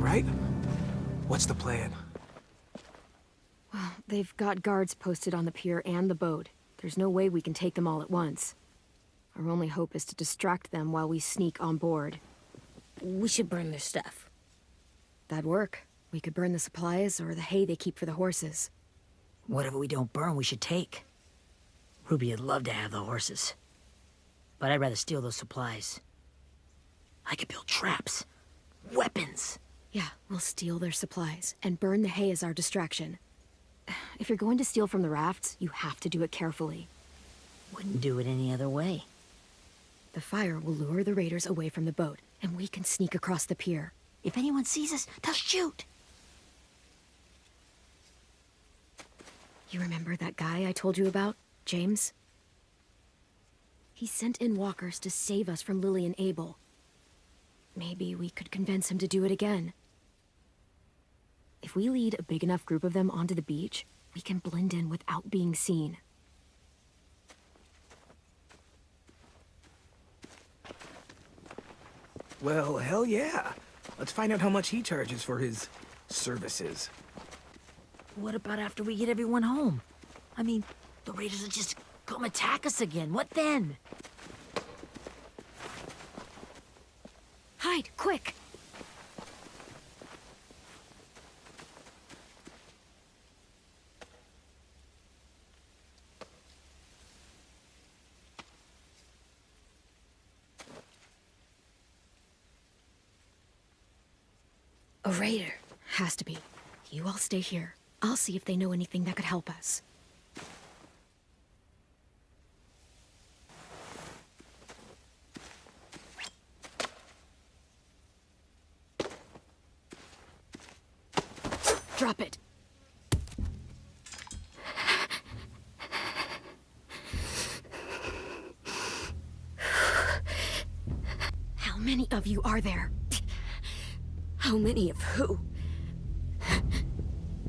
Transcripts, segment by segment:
right? What's the plan? Well, they've got guards posted on the pier and the boat. There's no way we can take them all at once. Our only hope is to distract them while we sneak on board. We should burn their stuff. That'd work. We could burn the supplies or the hay they keep for the horses. Whatever we don't burn, we should take. Ruby would love to have the horses. But I'd rather steal those supplies. I could build traps. Weapons. Yeah, we'll steal their supplies and burn the hay as our distraction. If you're going to steal from the rafts, you have to do it carefully. Wouldn't do it any other way. The fire will lure the raiders away from the boat, and we can sneak across the pier. If anyone sees us, they'll shoot. You remember that guy I told you about, James? He sent in walkers to save us from Lily and Abel. Maybe we could convince him to do it again. If we lead a big enough group of them onto the beach, we can blend in without being seen. Well, hell yeah. Let's find out how much he charges for his services. What about after we get everyone home? I mean, the raiders will just come attack us again. What then? Hide, quick! A raider. Has to be. You all stay here. I'll see if they know anything that could help us. Drop it. How many of you are there? How many of who?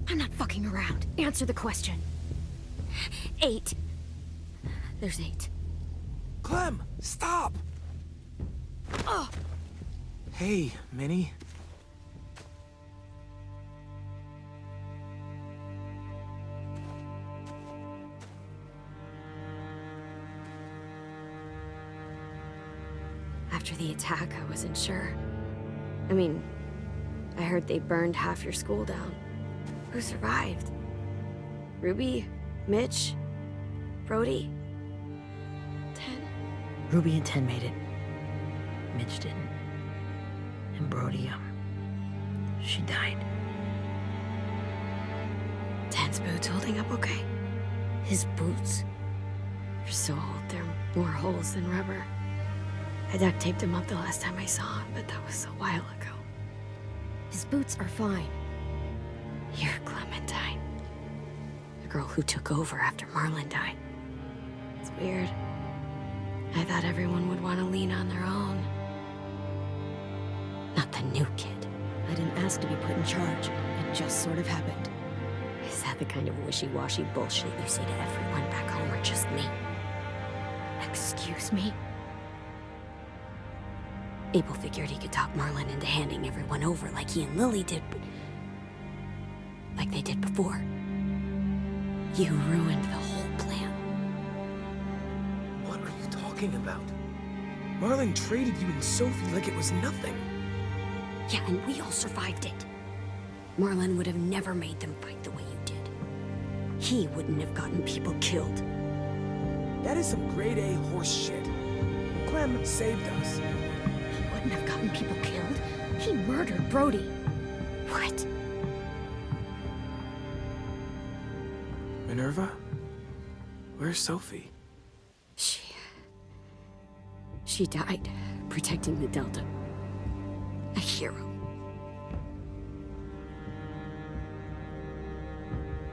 I'm not fucking around. Answer the question. 8. There's 8. Clem, stop! Oh! Hey, Minnie. After the attack, I wasn't sure. I mean, I heard they burned half your school down. Who survived? Ruby? Mitch? Brody? 10? Ruby and 10 made it. Mitch didn't. And Brody, she died. 10's boots holding up okay? His boots. They're so old, there are more holes than rubber. I duct taped him up the last time I saw him, but that was a while ago. His boots are fine. You're Clementine. The girl who took over after Marlon died. It's weird. I thought everyone would want to lean on their own. Not the new kid. I didn't ask to be put in charge. It just sort of happened. Is that the kind of wishy-washy bullshit you say to everyone back home, or just me? Excuse me? Abel figured he could talk Marlon into handing everyone over like he and Lily did, but... like they did before. You ruined the whole plan. What are you talking about? Marlon traded you and Sophie like it was nothing. Yeah, and we all survived it. Marlon would have never made them fight the way you did. He wouldn't have gotten people killed. That is some grade A horse shit. Clem saved us. He wouldn't have gotten people killed. He murdered Brody. What? Minerva? Where's Sophie? She died, protecting the Delta. A hero.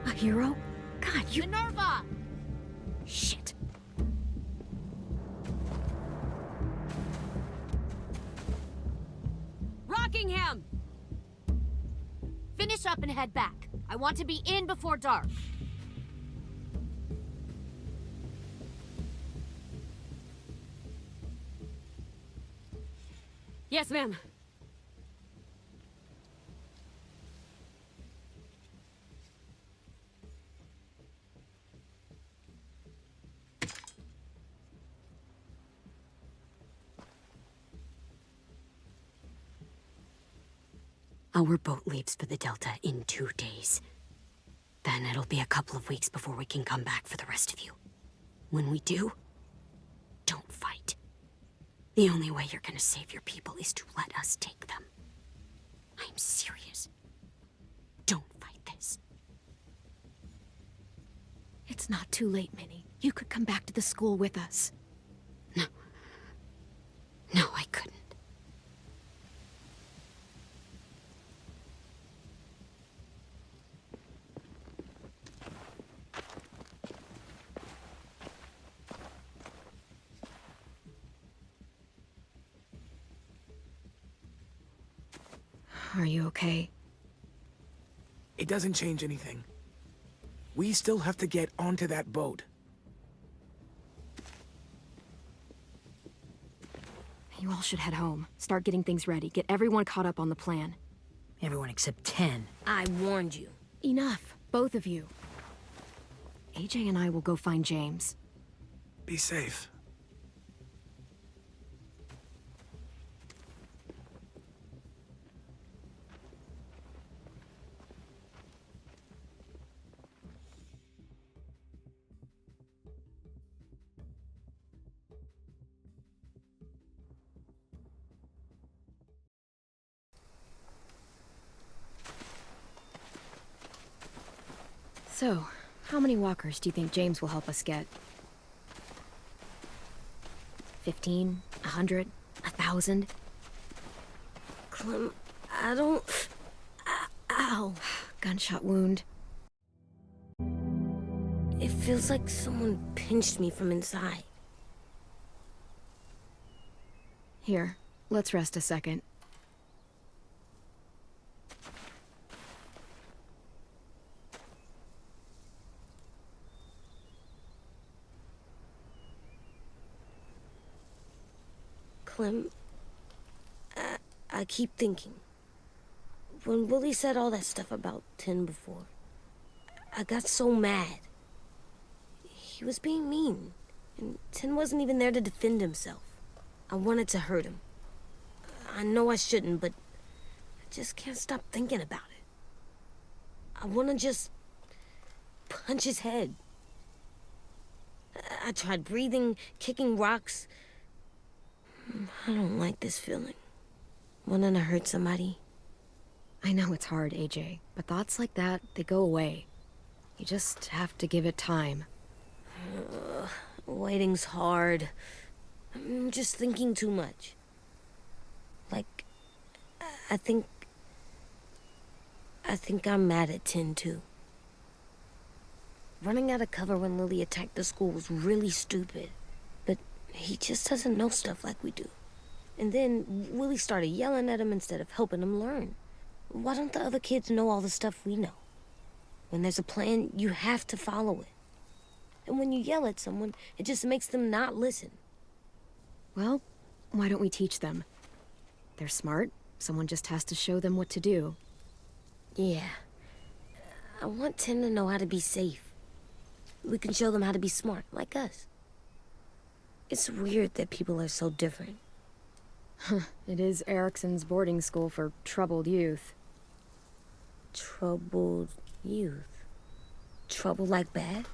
A hero? God, you... Minerva! Shit. Rockingham! Finish up and head back. I want to be in before dark. Yes, ma'am. Our boat leaves for the Delta in 2 days. Then it'll be a couple of weeks before we can come back for the rest of you. When we do, don't fight. The only way you're gonna save your people is to let us take them. I'm serious. Don't fight this. It's not too late, Minnie. You could come back to the school with us. No. No, I couldn't. Are you okay? It doesn't change anything. We still have to get onto that boat. You all should head home. Start getting things ready. Get everyone caught up on the plan. Everyone except 10. I warned you. Enough. Both of you. AJ and I will go find James. Be safe. So, how many walkers do you think James will help us get? 15? 100? 1,000? Clem, I don't... Ow. Gunshot wound. It feels like someone pinched me from inside. Here, let's rest a second. Clem, I keep thinking. When Willie said all that stuff about Tin before, I got so mad. He was being mean, and Tin wasn't even there to defend himself. I wanted to hurt him. I know I shouldn't, but I just can't stop thinking about it. I want to just punch his head. I tried breathing, kicking rocks. I don't like this feeling. Wanting to hurt somebody. I know it's hard, AJ, but thoughts like that, they go away. You just have to give it time. Waiting's hard. I'm just thinking too much. Like, I think I'm mad at Tin, too. Running out of cover when Lily attacked the school was really stupid. But he just doesn't know stuff like we do. And then Willie started yelling at him instead of helping him learn. Why don't the other kids know all the stuff we know? When there's a plan, you have to follow it. And when you yell at someone, it just makes them not listen. Well, why don't we teach them? They're smart. Someone just has to show them what to do. Yeah. I want Tin to know how to be safe. We can show them how to be smart, like us. It's weird that people are so different. It is Erickson's boarding school for troubled youth. Troubled youth? Trouble like bad?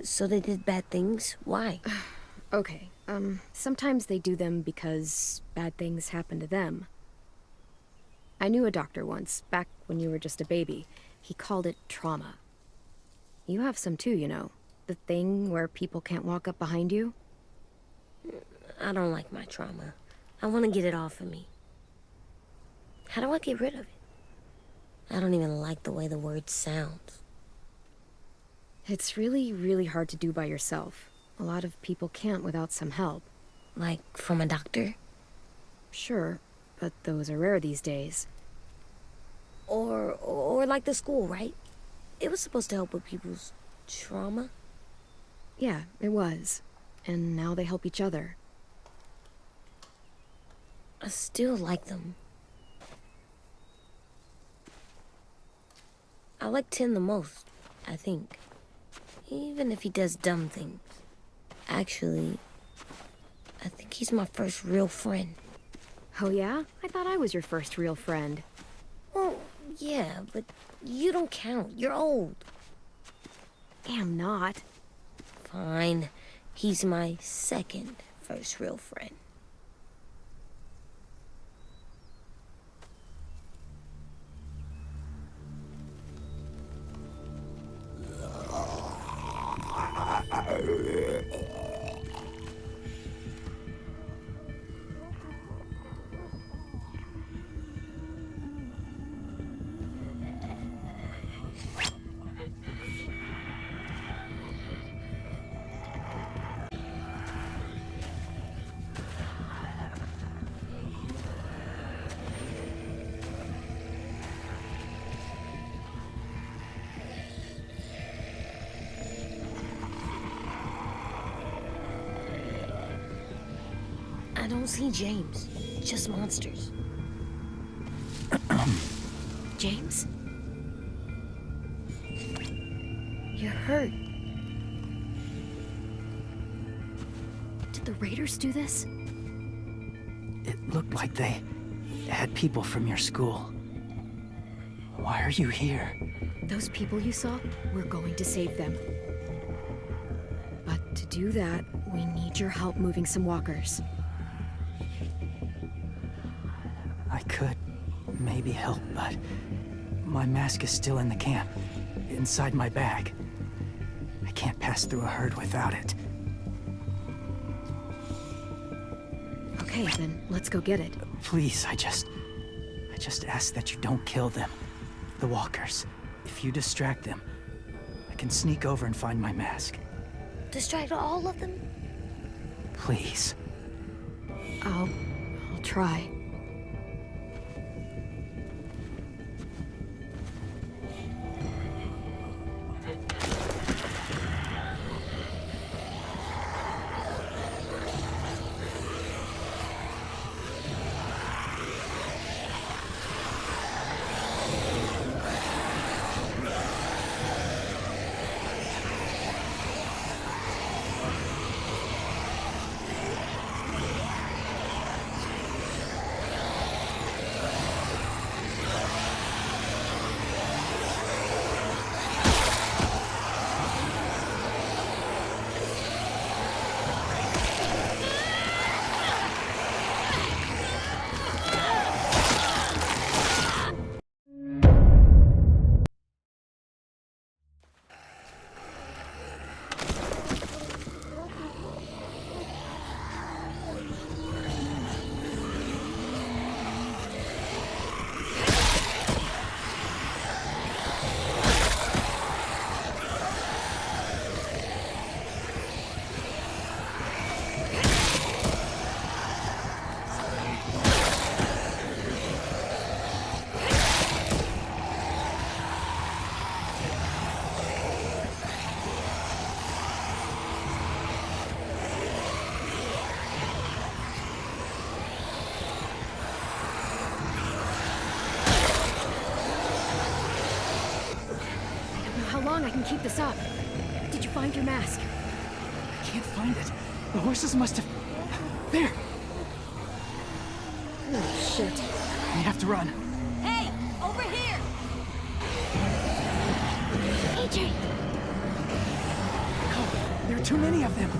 So they did bad things? Why? Okay, sometimes they do them because bad things happen to them. I knew a doctor once, back when you were just a baby. He called it trauma. You have some too, you know. The thing where people can't walk up behind you. I don't like my trauma. I want to get it off of me. How do I get rid of it? I don't even like the way the word sounds. It's really, really hard to do by yourself. A lot of people can't without some help. Like, from a doctor? Sure, but those are rare these days. Or like the school, right? It was supposed to help with people's trauma. Yeah, it was. And now they help each other. I still like them. I like Tin the most, I think. Even if he does dumb things. Actually, I think he's my first real friend. Oh yeah? I thought I was your first real friend. Yeah, but you don't count. You're old. Am not. Fine. He's my second first real friend. I don't see James. Just monsters. James? You're hurt. Did the Raiders do this? It looked like they had people from your school. Why are you here? Those people you saw, we're going to save them. But to do that, we need your help moving some walkers. I could maybe help, but my mask is still in the camp, inside my bag. I can't pass through a herd without it. Okay, then let's go get it. Please, I just ask that you don't kill them. The walkers. If you distract them, I can sneak over and find my mask. Distract all of them? Please. I'll try. How long I can keep this up? Did you find your mask? I can't find it. The horses must have... There! Oh, shit. We have to run. Hey! Over here! AJ! Oh, there are too many of them.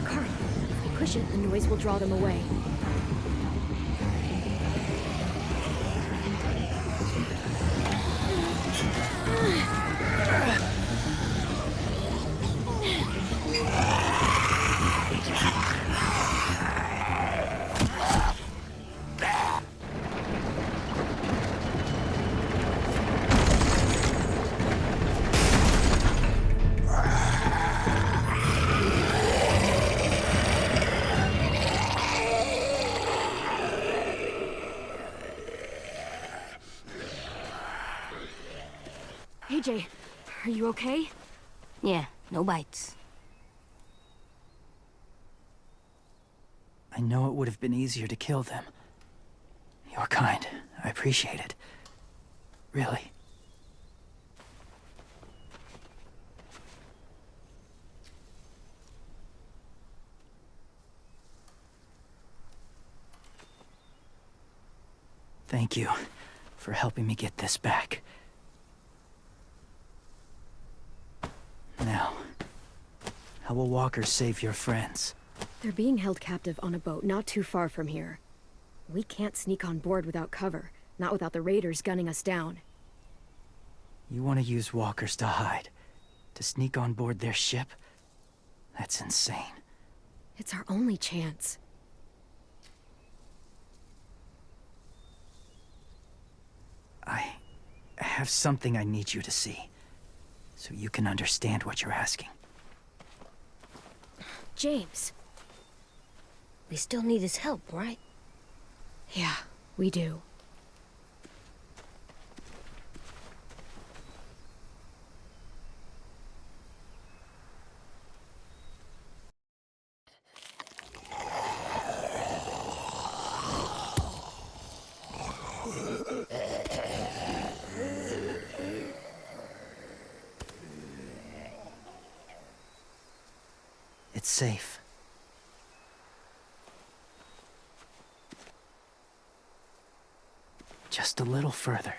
Carl, if we push it, the noise will draw them away. AJ, are you okay? Yeah, no bites. I know it would have been easier to kill them. You're kind. I appreciate it. Really. Thank you for helping me get this back. Now, how will Walker save your friends? They're being held captive on a boat not too far from here. We can't sneak on board without cover, not without the raiders gunning us down. You want to use walkers to hide? To sneak on board their ship? That's insane. It's our only chance. I have something I need you to see, so you can understand what you're asking. James. We still need his help, right? Yeah, we do. It's safe. Just a little further.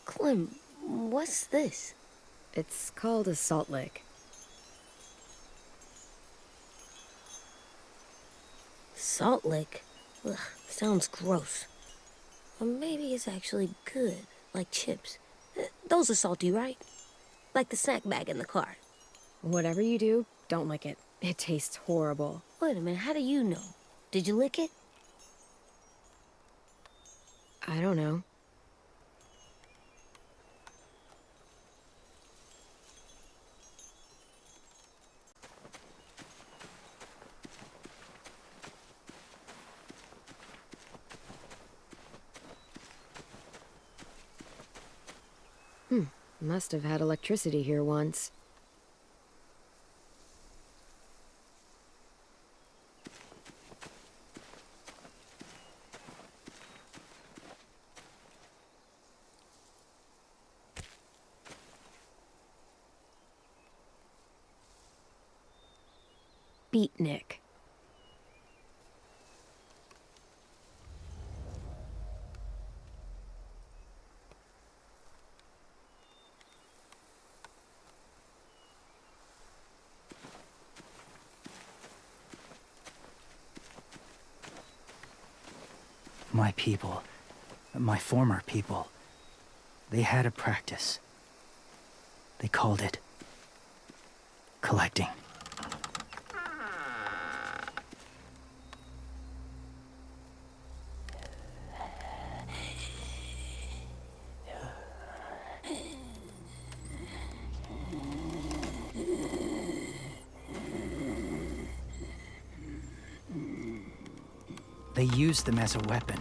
Clem, what's this? It's called a salt lick. Salt lick? Ugh, sounds gross. Or maybe it's actually good, like chips. Those are salty, right? Like the snack bag in the car. Whatever you do, don't lick it. It tastes horrible. Wait a minute, how do you know? Did you lick it? I don't know. Must have had electricity here once. Beatnik. My people, my former people, they had a practice. They called it collecting. They use them as a weapon.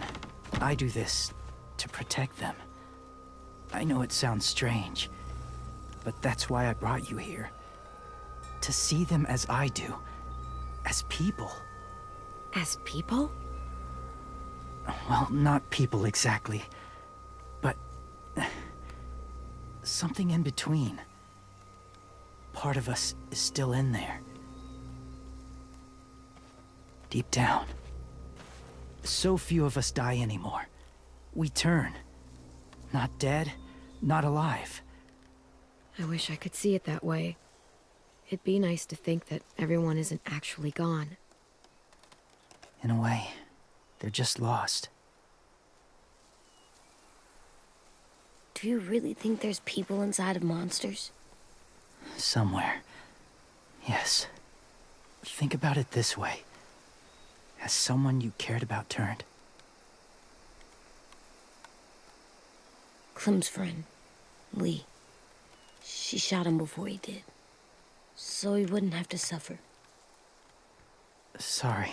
I do this to protect them. I know it sounds strange, but that's why I brought you here. To see them as I do. As people. As people? Well, not people exactly, but something in between. Part of us is still in there. Deep down. So few of us die anymore. We turn. Not dead, not alive. I wish I could see it that way. It'd be nice to think that everyone isn't actually gone. In a way, they're just lost. Do you really think there's people inside of monsters? Somewhere. Yes. Think about it this way. Has someone you cared about turned? Clem's friend, Lee. She shot him before he did, so he wouldn't have to suffer. Sorry.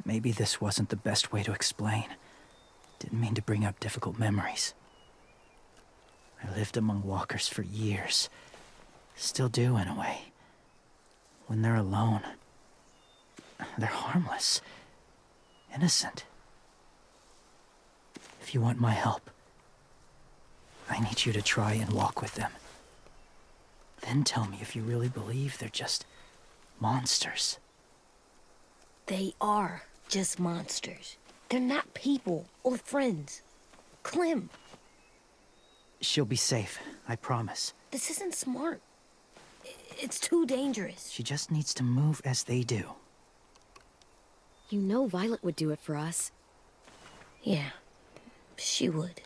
Maybe this wasn't the best way to explain. Didn't mean to bring up difficult memories. I lived among walkers for years. Still do, in a way. When they're alone, they're harmless. Innocent. If you want my help, I need you to try and walk with them. Then tell me if you really believe they're just monsters. They are just monsters. They're not people or friends. Clem, She'll be safe, I promise. this isn't smart. It's too dangerous. She just needs to move as they do. You know Violet would do it for us. Yeah, she would.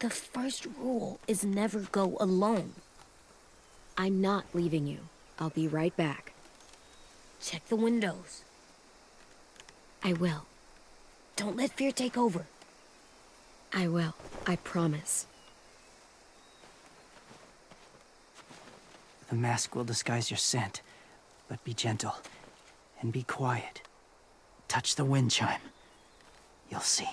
The first rule is never go alone. I'm not leaving you. I'll be right back. Check the windows. I will. Don't let fear take over. I will. I promise. The mask will disguise your scent, but be gentle and be quiet. Touch the wind chime. You'll see.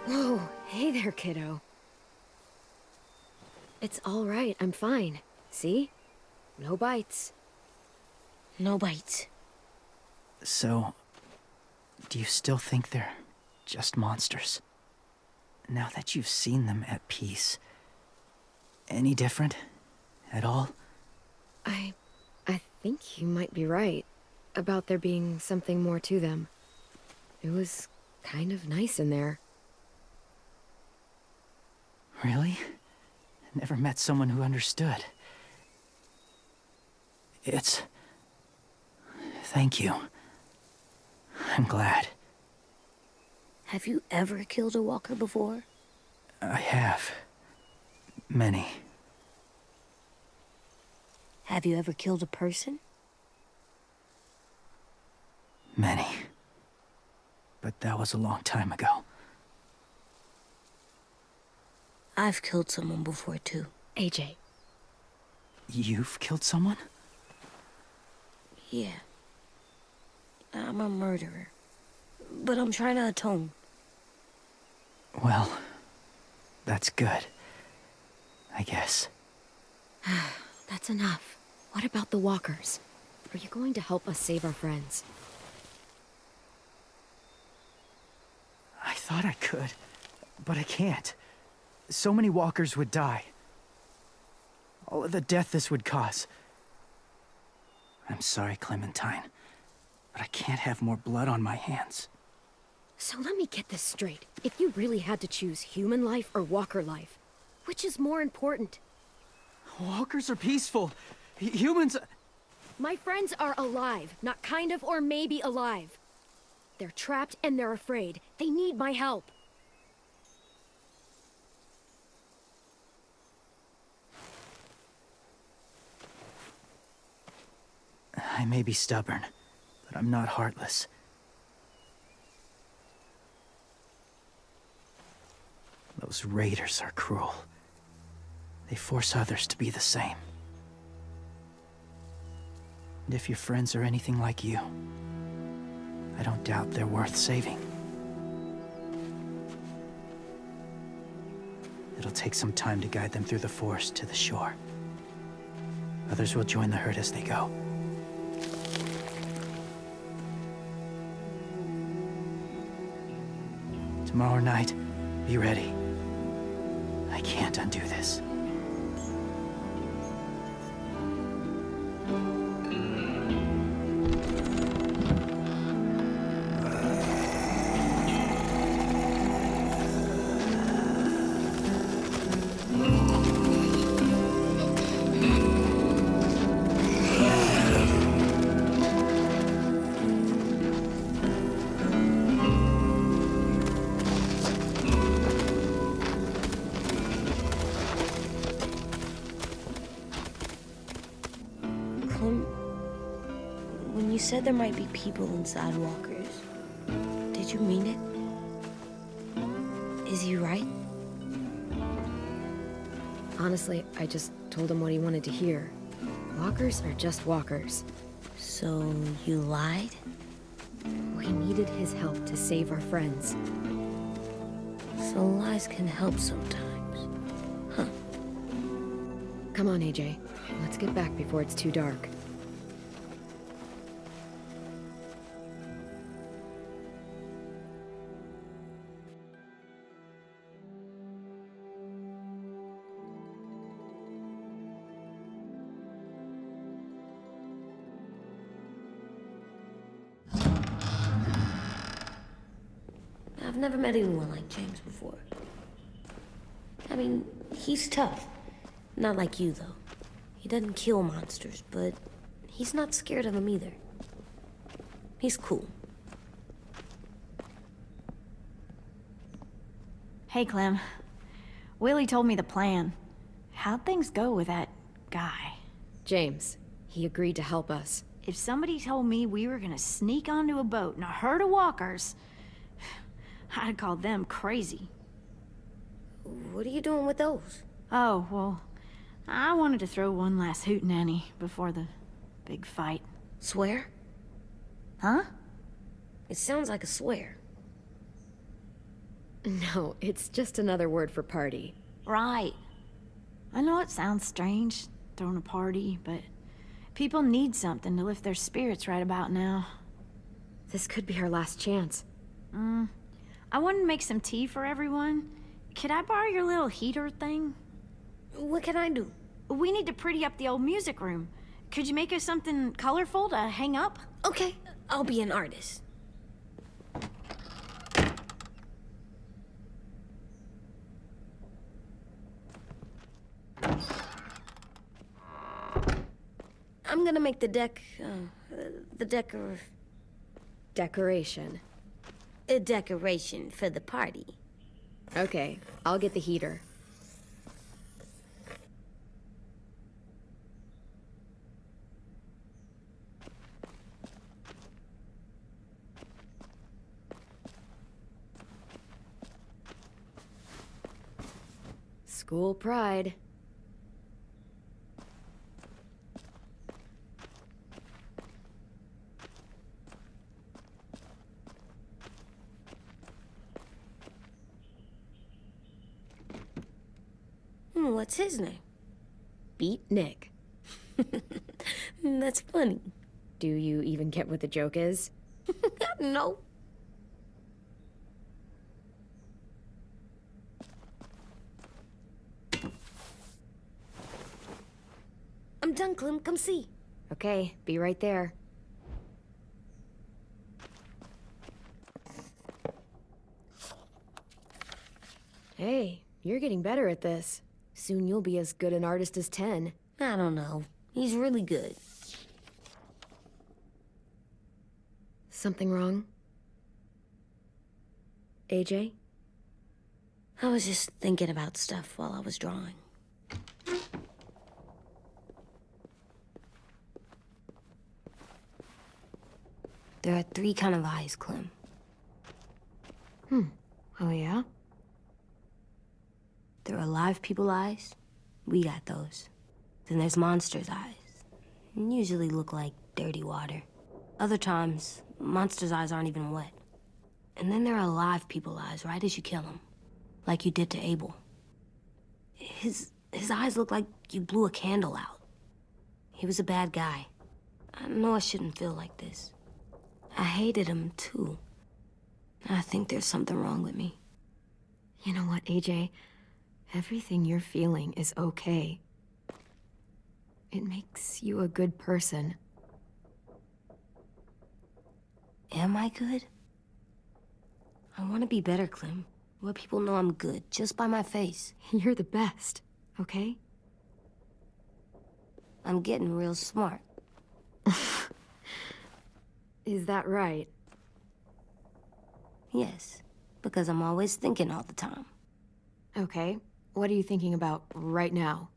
Whoa, hey there, kiddo. It's all right, I'm fine. See? No bites. No bites. So, do you still think they're just monsters? Now that you've seen them at peace, any different at all? I think you might be right about there being something more to them. It was kind of nice in there. Really? Never met someone who understood. Thank you. I'm glad. Have you ever killed a walker before? I have. Many. Have you ever killed a person? Many. But that was a long time ago. I've killed someone before, too. AJ, You've killed someone? Yeah. I'm a murderer. But I'm trying to atone. Well, that's good. I guess. that's enough. What about the walkers? Are you going to help us save our friends? I thought I could, but I can't. So many walkers would die. All of the death this would cause. I'm sorry, Clementine, but I can't have more blood on my hands. So let me get this straight. If you really had to choose human life or walker life, which is more important? Walkers are peaceful. Humans... My friends are alive, not kind of or maybe alive. They're trapped and they're afraid. They need my help. I may be stubborn, but I'm not heartless. Those raiders are cruel. They force others to be the same. And if your friends are anything like you, I don't doubt they're worth saving. It'll take some time to guide them through the forest to the shore. Others will join the herd as they go. Tomorrow night, be ready. I can't undo this. Clem, when you said there might be people inside walkers, did you mean it? Is he right? Honestly, I just told him what he wanted to hear. Walkers are just walkers. So you lied? We needed his help to save our friends. So lies can help sometimes. Huh. Come on, AJ. Let's get back before it's too dark. I've never met anyone like James before. I mean, he's tough. Not like you, though. He doesn't kill monsters, but he's not scared of them either. He's cool. Hey, Clem. Willie told me the plan. How'd things go with that guy? James, he agreed to help us. If somebody told me we were gonna sneak onto a boat in a herd of walkers, I'd call them crazy. What are you doing with those? Oh, well, I wanted to throw one last hootenanny before the big fight. Swear? Huh? It sounds like a swear. No, it's just another word for party. Right. I know it sounds strange, throwing a party, but people need something to lift their spirits right about now. This could be our last chance. I wanted to make some tea for everyone. Could I borrow your little heater thing? What can I do? We need to pretty up the old music room. Could you make us something colorful to hang up? Okay, I'll be an artist. I'm gonna make the deck, Decoration. A decoration for the party. Okay, I'll get the heater. School pride. What's his name? Beat Nick. That's funny. Do you even get what the joke is? No. I'm done, Clem. Come see. Okay, be right there. Hey, you're getting better at this. Soon you'll be as good an artist as 10. I don't know. He's really good. Something wrong? AJ? I was just thinking about stuff while I was drawing. There are 3 kind of eyes, Clem. Oh yeah? There are alive people eyes. We got those. Then there's monsters' eyes. Usually look like dirty water. Other times, monsters' eyes aren't even wet. And then there are alive people eyes right as you kill them. Like you did to Abel. His eyes look like you blew a candle out. He was a bad guy. I know I shouldn't feel like this. I hated him, too. I think there's something wrong with me. You know what, AJ? Everything you're feeling is okay. It makes you a good person. Am I good? I want to be better, Clem. Let people know I'm good, just by my face. You're the best, okay? I'm getting real smart. Is that right? Yes, because I'm always thinking all the time. Okay. What are you thinking about right now?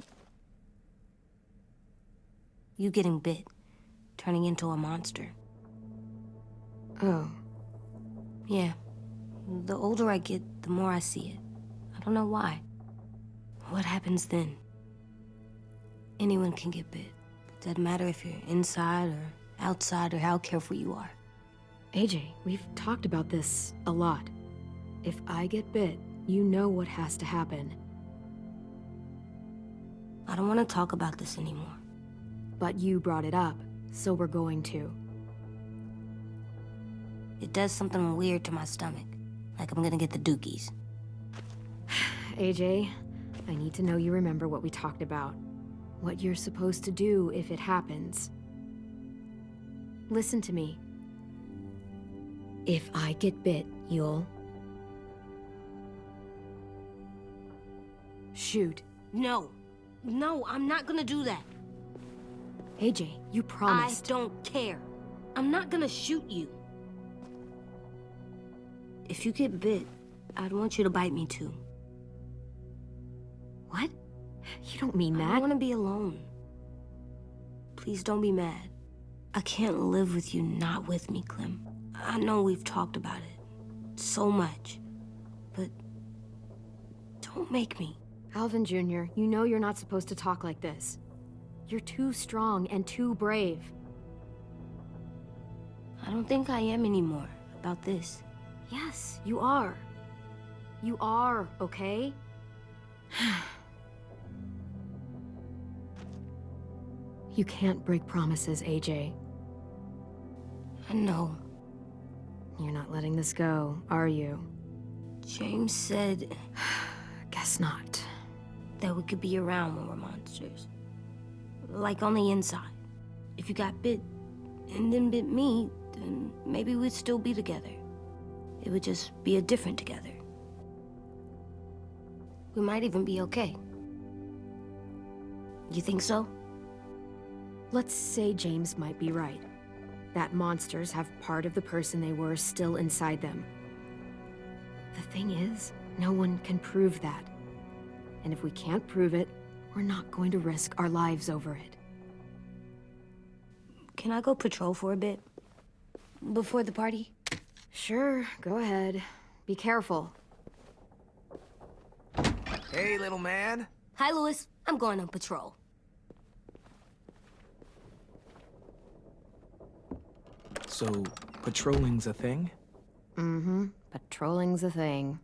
You getting bit, turning into a monster. Oh. Yeah. The older I get, the more I see it. I don't know why. What happens then? Anyone can get bit. Doesn't matter if you're inside or outside or how careful you are. AJ, we've talked about this a lot. If I get bit, you know what has to happen. I don't want to talk about this anymore. But you brought it up, so we're going to. It does something weird to my stomach. Like I'm gonna get the dookies. AJ, I need to know you remember what we talked about. What you're supposed to do if it happens. Listen to me. If I get bit, you'll... shoot. No. No, I'm not gonna do that. AJ, you promised. I don't care. I'm not gonna shoot you. If you get bit, I'd want you to bite me too. What? You don't mean I that. want to be alone. Please don't be mad. I can't live with you not with me, Clem. I know we've talked about it so much, but don't make me. Alvin Jr., you know you're not supposed to talk like this. You're too strong and too brave. I don't think I am anymore about this. Yes, you are. You are, okay? You can't break promises, AJ. I know. You're not letting this go, are you? James said Guess not. that we could be around when we're monsters. Like on the inside. If you got bit and then bit me, then maybe we'd still be together. It would just be a different together. We might even be okay. You think so? Let's say James might be right. that monsters have part of the person they were still inside them. The thing is, no one can prove that. And if we can't prove it, we're not going to risk our lives over it. Can I go patrol for a bit? Before the party? Sure, go ahead. Be careful. Hey, little man. Hi, Louis. I'm going on patrol. So, patrolling's a thing? Mm-hmm. Patrolling's a thing.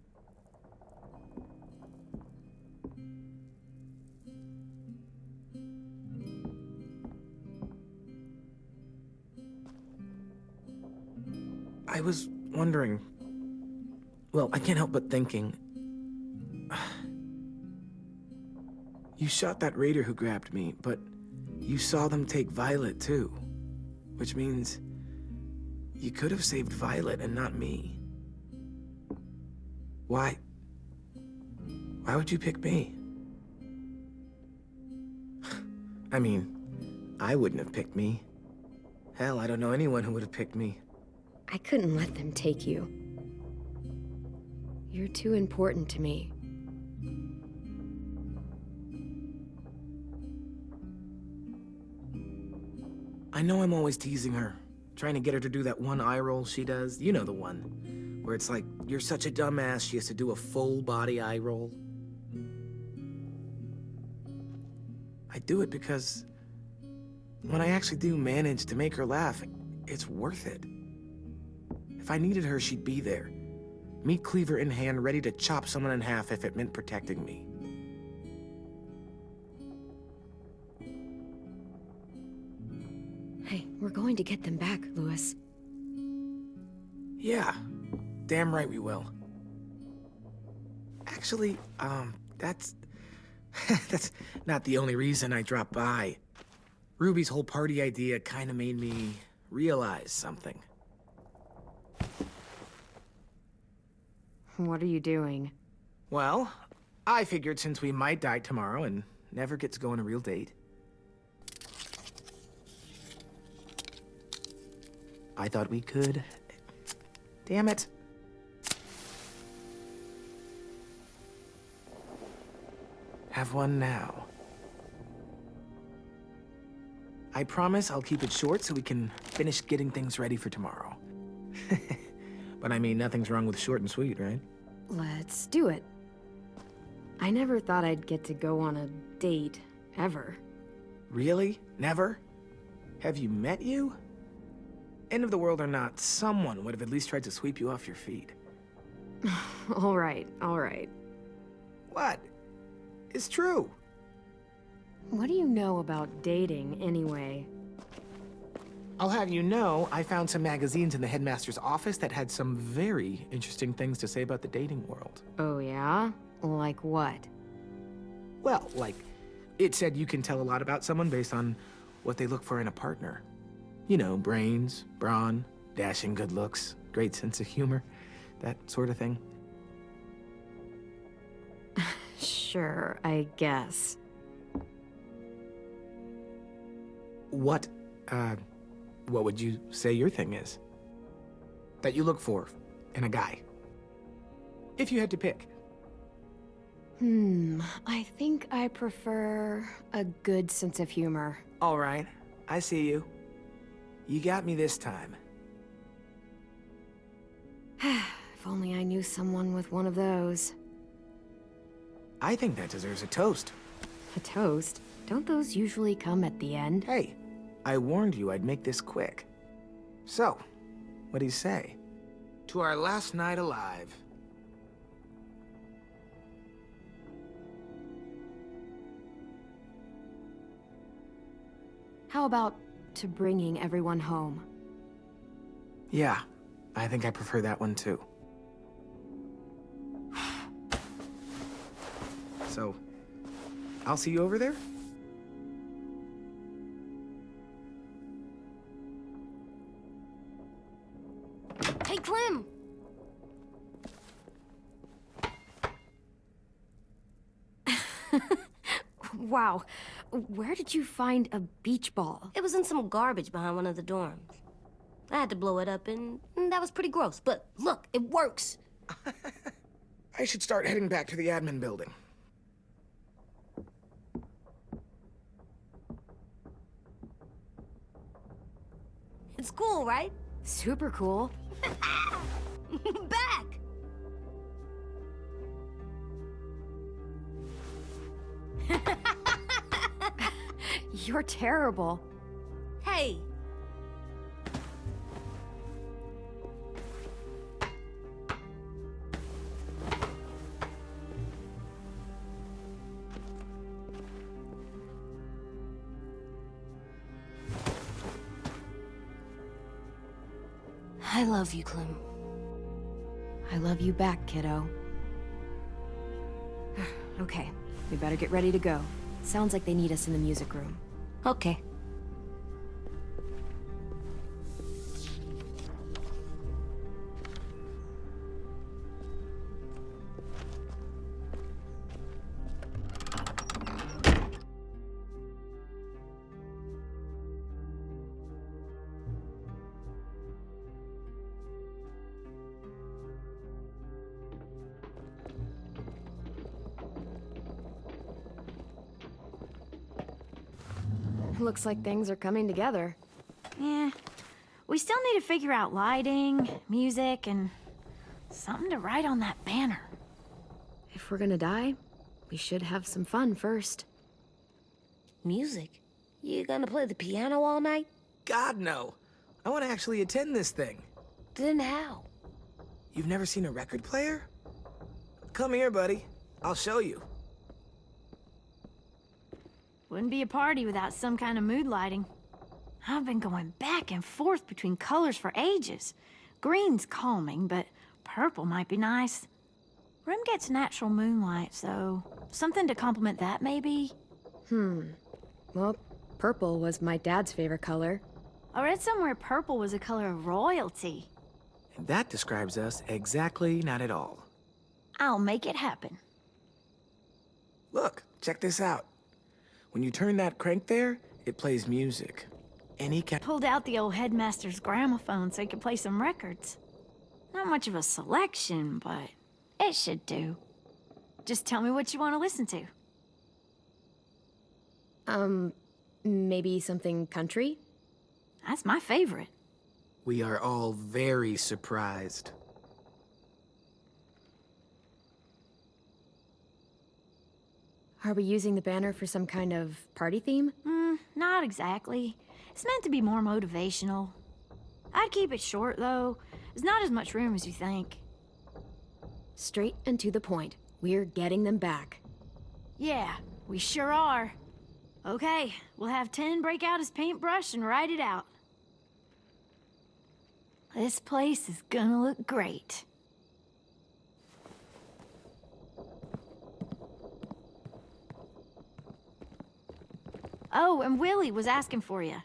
I was wondering... Well, I can't help but thinking... You shot that raider who grabbed me, but you saw them take Violet too. Which means... you could have saved Violet and not me. Why? Why would you pick me? I mean, I wouldn't have picked me. Hell, I don't know anyone who would have picked me. I couldn't let them take you. You're too important to me. I know I'm always teasing her, trying to get her to do that one eye roll she does. You know the one, where it's like, you're such a dumbass, she has to do a full body eye roll. I do it because when I actually do manage to make her laugh, it's worth it. If I needed her, she'd be there. Meat cleaver in hand, ready to chop someone in half if it meant protecting me. Hey, we're going to get them back, Louis. Yeah, damn right we will. Actually, that's... that's not the only reason I dropped by. Ruby's whole party idea kind of made me realize something. What are you doing? Well, I figured since we might die tomorrow and never get to go on a real date, I thought we could... Damn it. Have one now. I promise I'll keep it short so we can finish getting things ready for tomorrow. But I mean, nothing's wrong with short and sweet, right? Let's do it. I never thought I'd get to go on a date, ever. Really? Never? Have you met you? End of the world or not, someone would have at least tried to sweep you off your feet. All right, all right. What? It's true. What do you know about dating, anyway? I'll have you know, I found some magazines in the headmaster's office that had some very interesting things to say about the dating world. Oh, yeah? Like what? Well, like, it said you can tell a lot about someone based on what they look for in a partner. You know, brains, brawn, dashing good looks, great sense of humor, that sort of thing. Sure, I guess. What would you say your thing is? That you look for in a guy? If you had to pick. I think I prefer a good sense of humor. All right, I see you. You got me this time. If only I knew someone with one of those. I think that deserves a toast. A toast? Don't those usually come at the end? Hey, I warned you I'd make this quick. So, what do you say? To our last night alive. How about to bringing everyone home? Yeah, I think I prefer that one too. So, I'll see you over there? Hey, Clem! Wow, where did you find a beach ball? It was in some garbage behind one of the dorms. I had to blow it up, and that was pretty gross. But look, it works. I should start heading back to the admin building. It's cool, right? Super cool. Back! You're terrible. Hey! I love you, Clem. I love you back, kiddo. Okay, we better get ready to go. Sounds like they need us in the music room. Okay. Looks like things are coming together. Yeah. We still need to figure out lighting, music, and something to write on that banner. If we're gonna die, we should have some fun first. Music? You gonna play the piano all night? God, no. I want to actually attend this thing. Then how? You've never seen a record player? Come here, buddy. I'll show you. Wouldn't be a party without some kind of mood lighting. I've been going back and forth between colors for ages. Green's calming, but purple might be nice. Room gets natural moonlight, so something to complement that, maybe? Well, purple was my dad's favorite color. I read somewhere purple was a color of royalty. And that describes us exactly not at all. I'll make it happen. Look, check this out. When you turn that crank there, it plays music. Any kind. Pulled out the old headmaster's gramophone so he could play some records. Not much of a selection, but it should do. Just tell me what you want to listen to. Maybe something country? That's my favorite. We are all very surprised. Are we using the banner for some kind of party theme? Not exactly. It's meant to be more motivational. I'd keep it short, though. There's not as much room as you think. Straight and to the point. We're getting them back. Yeah, we sure are. Okay, we'll have 10 break out his paintbrush and write it out. This place is gonna look great. Oh, and Willie was asking for you.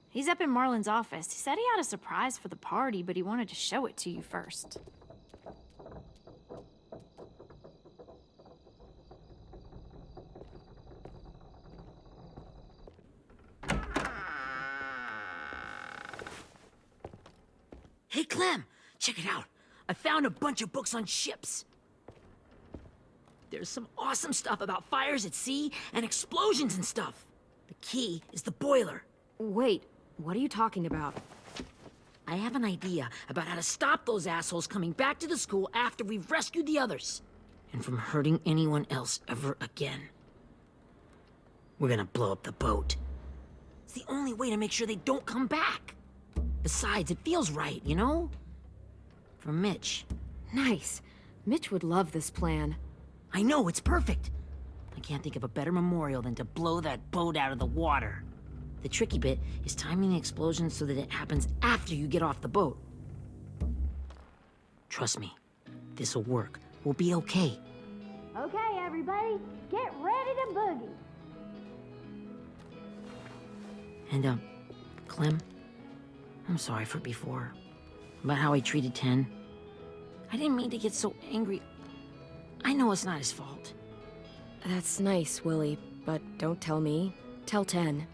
He's up in Marlin's office. He said he had a surprise for the party, but he wanted to show it to you first. Hey, Clem, check it out. I found a bunch of books on ships. There's some awesome stuff about fires at sea and explosions and stuff. The key is the boiler. Wait, what are you talking about? I have an idea about how to stop those assholes coming back to the school after we've rescued the others. And from hurting anyone else ever again. We're gonna blow up the boat. It's the only way to make sure they don't come back. Besides, it feels right, you know? For Mitch. Nice. Mitch would love this plan. I know, it's perfect. I can't think of a better memorial than to blow that boat out of the water. The tricky bit is timing the explosion so that it happens after you get off the boat. Trust me, this'll work. We'll be okay. Okay, everybody, get ready to boogie. And, Clem, I'm sorry for before. About how I treated Ten. I didn't mean to get so angry. I know it's not his fault. That's nice, Willie, but don't tell me. Tell 10.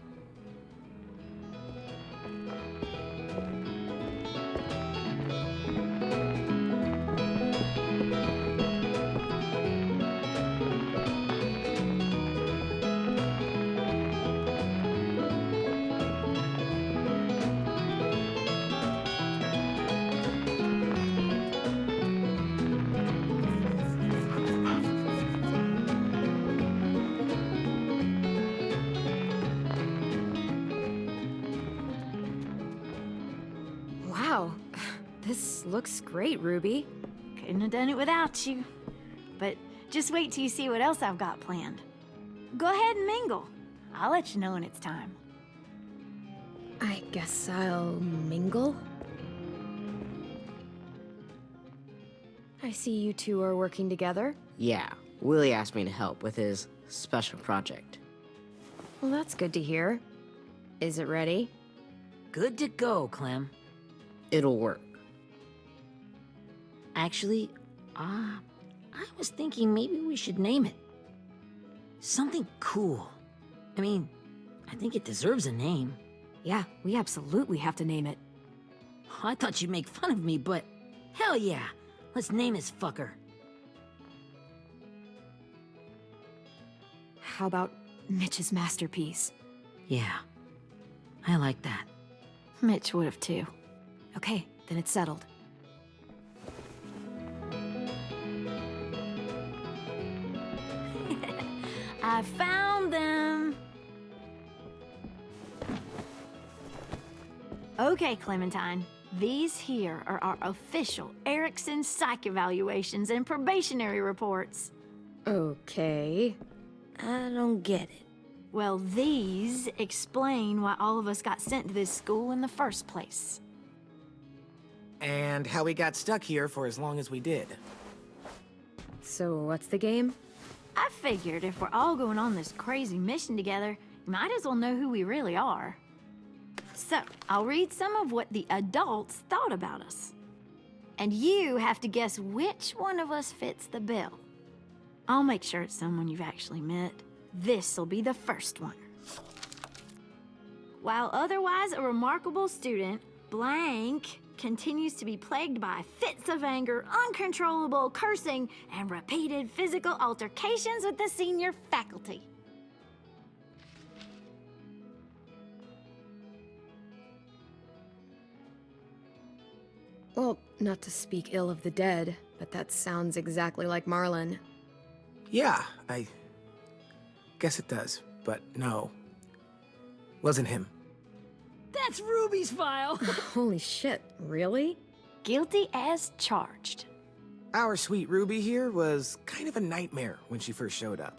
This looks great, Ruby. Couldn't have done it without you. But just wait till you see what else I've got planned. Go ahead and mingle. I'll let you know when it's time. I guess I'll mingle? I see you two are working together. Yeah, Willie asked me to help with his special project. Well, that's good to hear. Is it ready? Good to go, Clem. It'll work. Actually, I was thinking maybe we should name it. Something cool. I mean, I think it deserves a name. Yeah, we absolutely have to name it. I thought you'd make fun of me, but hell yeah. Let's name this fucker. How about Mitch's masterpiece? Yeah, I like that. Mitch would have too. Okay, then it's settled. I found them! Okay, Clementine. These here are our official Erickson psych evaluations and probationary reports. Okay. I don't get it. Well, these explain why all of us got sent to this school in the first place. And how we got stuck here for as long as we did. So what's the game? I figured if we're all going on this crazy mission together, you might as well know who we really are. So, I'll read some of what the adults thought about us. And you have to guess which one of us fits the bill. I'll make sure it's someone you've actually met. This'll be the first one. While otherwise a remarkable student, blank continues to be plagued by fits of anger, uncontrollable cursing, and repeated physical altercations with the senior faculty. Well, not to speak ill of the dead, but that sounds exactly like Marlon. Yeah, I guess it does, but no. Wasn't him. That's Ruby's file! Holy shit, really? Guilty as charged. Our sweet Ruby here was kind of a nightmare when she first showed up.